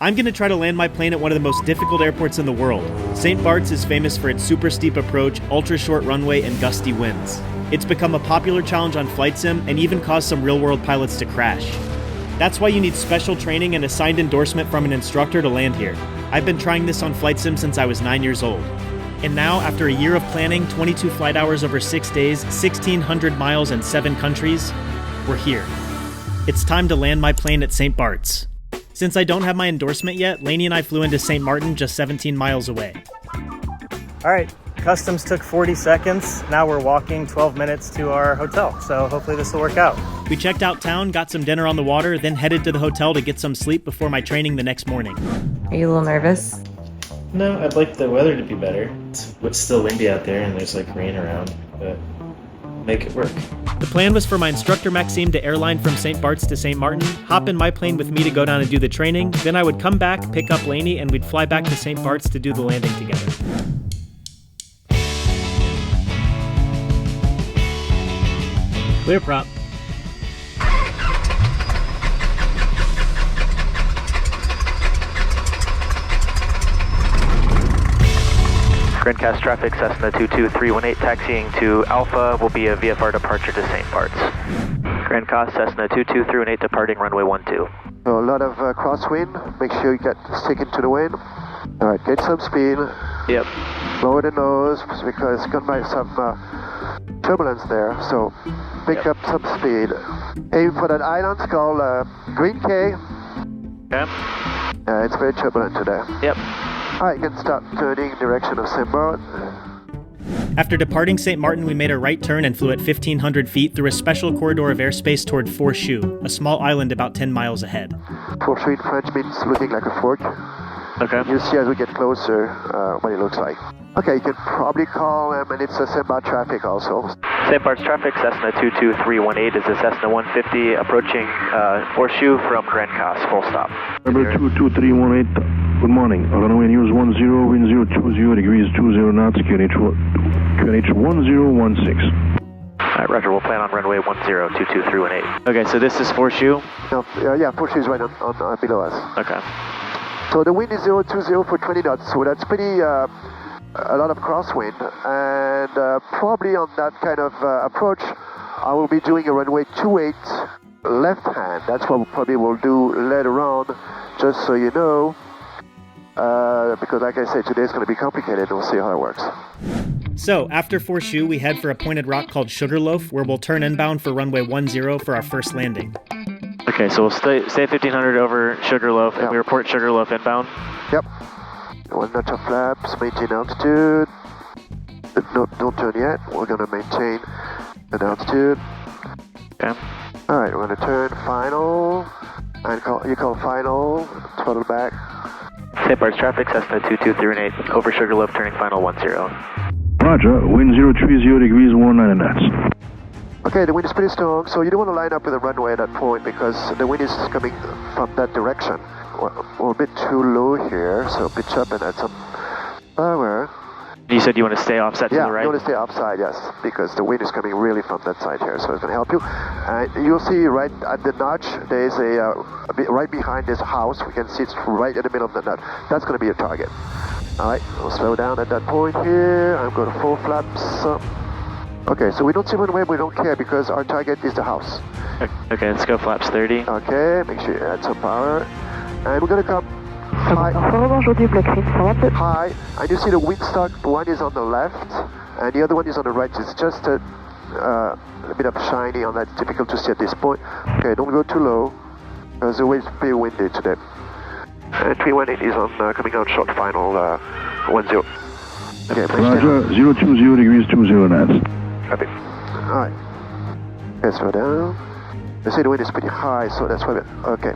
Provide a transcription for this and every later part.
I'm gonna try to land my plane at one of the most difficult airports in the world. St. Barts is famous for its super steep approach, ultra short runway, and gusty winds. It's become a popular challenge on flight sim and even caused some real-world pilots to crash. That's why you need special training and a signed endorsement from an instructor to land here. I've been trying this on flight sim since I was 9 years old. And now, after a year of planning, 22 flight hours over 6 days, 1,600 miles and 7 countries, we're here. It's time to land my plane at St. Barts. Since I don't have my endorsement yet, Lainey and I flew into St. Martin just 17 miles away. All right, customs took 40 seconds. Now we're walking 12 minutes to our hotel, so hopefully this will work out. We checked out town, got some dinner on the water, then headed to the hotel to get some sleep before my training the next morning. Are you a little nervous? No, I'd like the weather to be better. It's still windy out there and there's like rain around, but make it work. The plan was for my instructor Maxime to airline from St. Barts to St. Martin, hop in my plane with me to go down and do the training, then I would come back, pick up Lainey, and we'd fly back to St. Barts to do the landing together. Clear prop. Grandcast traffic, Cessna 22318 taxiing to Alpha will be a VFR departure to St. Barts. Grandcast Cessna 22318 departing runway 12. So a lot of crosswind, make sure you stick into the wind. Alright, get some speed. Yep. Lower the nose because it's going to be some turbulence there, so pick up some speed. Aim for that island, it's called Green K. Okay. It's very turbulent today. Yep. Alright, you can start turning direction of St. Martin. After departing St. Martin, we made a right turn and flew at 1,500 feet through a special corridor of airspace toward Four Choux, a small island about 10 miles ahead. Four Choux in French means looking like a fork. Okay. You'll see as we get closer what it looks like. Okay, you can probably call them, and it's a St. Bart traffic also. St. Barts traffic, Cessna 22318 is a Cessna 150 approaching Four Choux from Grandcast, full stop. Number 22318, good morning. Runway news 10, wind 020 degrees 20 knots, QNH 1016. Alright, Roger, we'll plan on runway 10, 22318. Okay, so this is Four Choux? No, yeah, Four Choux is right on below us. Okay. So the wind is 020 for 20 knots, so that's pretty a lot of crosswind, and probably on that kind of approach, I will be doing a runway 28 left hand. That's what we probably will do later on, just so you know, because like I said, today's going to be complicated. We'll see how it works. So, after Four Choux, we head for a pointed rock called Sugarloaf, where we'll turn inbound for runway 10 for our first landing. Okay, so we'll stay 1,500 over Sugarloaf, and Yep. we report Sugarloaf inbound? Yep. One notch of flaps, maintain altitude. No, don't turn yet. We're going to maintain an altitude. Okay. Alright, we're going to turn final. And you call final, throttle back. St. Barts traffic, Cessna 22318 over Sugarloaf, turning final 10. Roger, wind 030 degrees 19 knots. Okay, the wind is pretty strong, so you don't want to line up with the runway at that point because the wind is coming from that direction. We're a bit too low here, so pitch up and add some power. You said you want to stay offset to the right? Yeah, you want to stay upside, yes, because the wind is coming really from that side here, so it's going to help you. And you'll see right at the notch, there's a bit right behind this house. We can see it's right in the middle of the notch. That's going to be your target. All right, we'll slow down at that point here. I'm going to full flaps. Okay, so we don't see one way, we don't care because our target is the house. Okay, let's go flaps 30. Okay, make sure you add some power. And we're going to come high, and you see the windstock, one is on the left, and the other one is on the right. It's just a bit of shiny on that, difficult to see at this point. Okay, don't go too low, because the way is pretty windy today. And 318 is on coming out short final 10. Okay, Roger, 020 degrees 20 knots. Copy. Alright. Okay, slow down. They say the wind is pretty high, so that's why okay.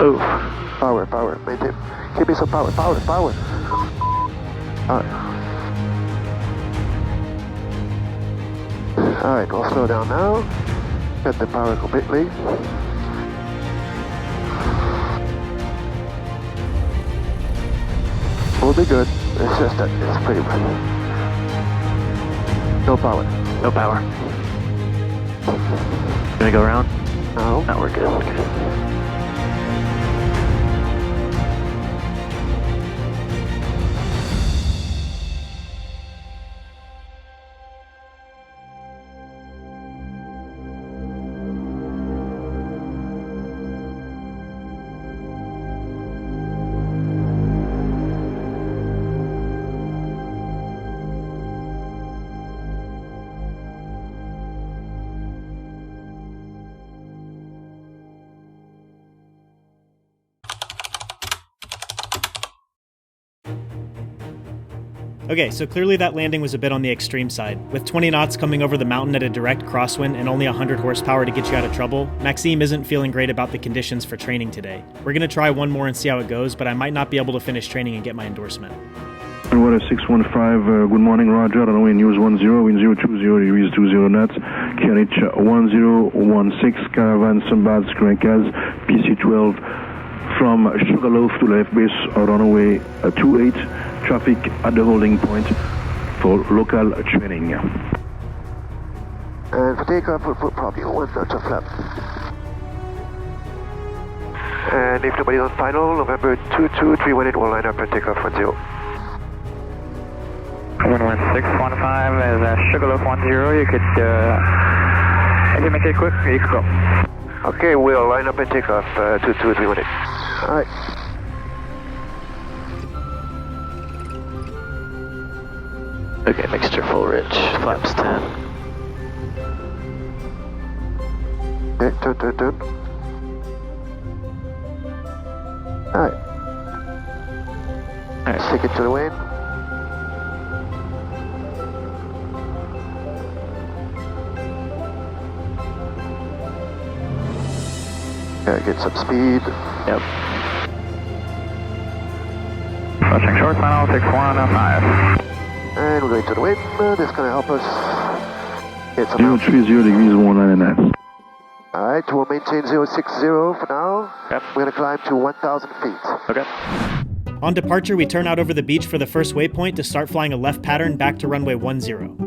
Oh. Power, maintain. Give me some power. Alright. Alright, we'll slow down now. Cut the power completely. We'll be good. It's just that it's pretty wet. No power. No power. Gonna go around? No. No, we're good. Okay. Okay, so clearly that landing was a bit on the extreme side. With 20 knots coming over the mountain at a direct crosswind and only 100 horsepower to get you out of trouble, Maxime isn't feeling great about the conditions for training today. We're going to try one more and see how it goes, but I might not be able to finish training and get my endorsement. Water 615, good morning, Roger. Runway news 10, wind 020 degrees 20 knots. QNH 1016, Caravan Sunbad Screncas, PC12 from Sugarloaf to left base, runway 28. Traffic at the holding point for local training. And for takeoff, we'll put probably 1 knot of flap. And if nobody's on final, November 22318 will line up and take off 10. 11615 is Sugarloaf 10. You could, if you make it quick, you could go. Okay, we'll line up and take off 22318. Alright. Okay, mixture full rich, flaps 10. Okay, turn. Alright. Alright. Take it to the wind. Okay, get some speed. Yep. Touching short final, 615. And we're going to the wind. That's going to help us get some 030 degrees 199. Alright, we'll maintain 060 for now. Yep. We're going to climb to 1,000 feet. Okay. On departure, we turn out over the beach for the first waypoint to start flying a left pattern back to runway 10.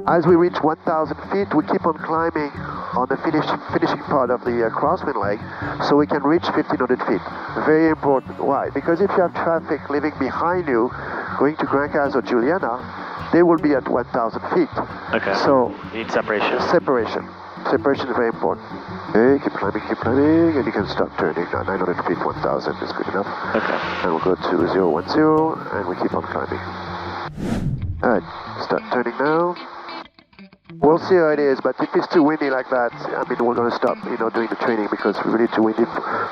As we reach 1,000 feet, we keep on climbing on the finishing part of the crosswind leg so we can reach 1,500 feet. Very important. Why? Because if you have traffic leaving behind you, going to Grand Cas or Juliana, they will be at 1,000 feet. Okay. So, you need separation. Separation is very important. Okay, keep climbing, and you can stop turning. Now 900 feet, 1,000 is good enough. Okay. And we'll go to 010, and we keep on climbing. Alright, start turning now. We'll see how it is, but if it's too windy like that, I mean, we're going to stop, doing the training because we're really too windy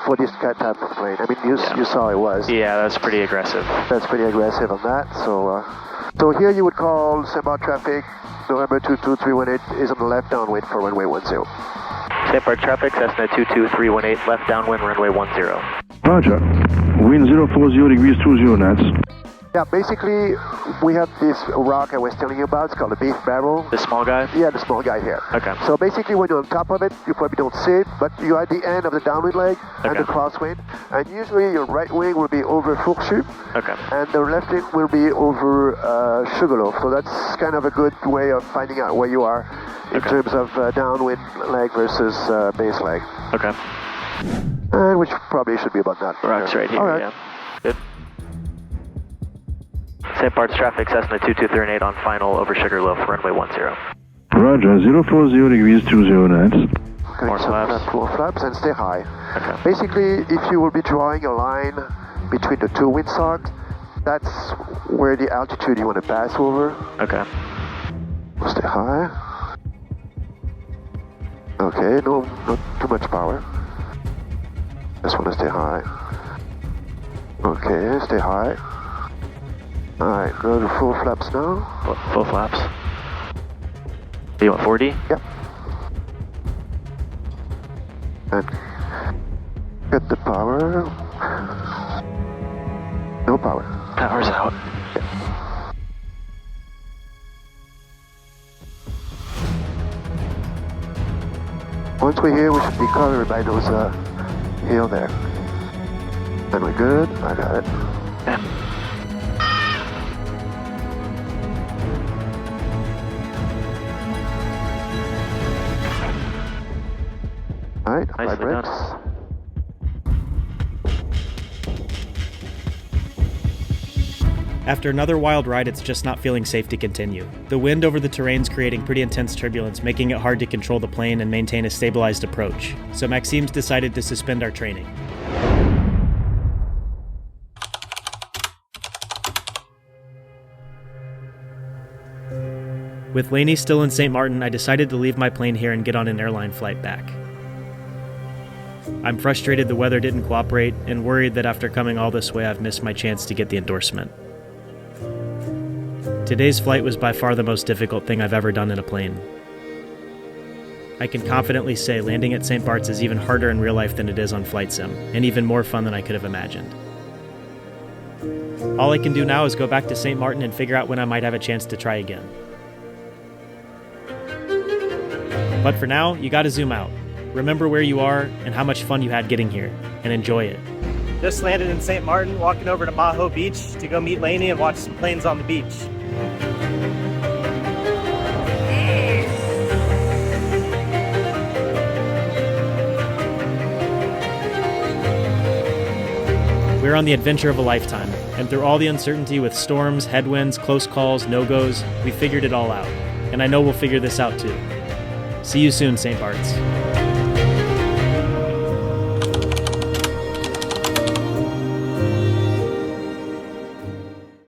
for this type of plane. I mean, you saw it was. Yeah, that's pretty aggressive. That's pretty aggressive on that, so here you would call St. Bart traffic, November 22318 is on the left downwind for runway 10. St. Bart traffic, Cessna 22318, left downwind, runway 10. Roger. Wind 040 degrees 20 knots. Yeah, basically, we have this rock I was telling you about. It's called a beef barrel. The small guy? Yeah, the small guy here. Okay. So basically, when you're on top of it, you probably don't see it, but you're at the end of the downwind leg and the crosswind. And usually, your right wing will be over Fourchu. Okay. And the left wing will be over Sugarloaf. So that's kind of a good way of finding out where you are in terms of downwind leg versus base leg. Okay. And which probably should be about that. Rock's right here, All right. yeah. Good. St. Bart's traffic, Cessna 22318 on final over Sugarloaf, runway 10. Roger, 040 degrees 20 knots. Okay, More flaps. More flaps and stay high. Okay. Basically, if you will be drawing a line between the two windsocks, that's where the altitude you want to pass over. Okay. Stay high. Okay, no, not too much power. Just want to stay high. Okay, stay high. Alright, go to full flaps now. Full flaps. Do you want 40? Yep. And get the power. No power. Power's out. Yeah. Once we're here, we should be covered by those hill there. And we're good. I got it. Yeah. Alright, Nicely brakes. done. After another wild ride, it's just not feeling safe to continue. The wind over the terrain's creating pretty intense turbulence, making it hard to control the plane and maintain a stabilized approach. So Maxime's decided to suspend our training. With Laney still in St. Martin, I decided to leave my plane here and get on an airline flight back. I'm frustrated the weather didn't cooperate and worried that after coming all this way I've missed my chance to get the endorsement. Today's flight was by far the most difficult thing I've ever done in a plane. I can confidently say landing at St. Barts is even harder in real life than it is on Flight Sim, and even more fun than I could have imagined. All I can do now is go back to St. Martin and figure out when I might have a chance to try again. But for now, you gotta zoom out. Remember where you are and how much fun you had getting here, and enjoy it. Just landed in St. Martin, walking over to Maho Beach to go meet Laney and watch some planes on the beach. We're on the adventure of a lifetime, and through all the uncertainty with storms, headwinds, close calls, no-goes, we figured it all out. And I know we'll figure this out too. See you soon, St. Barts.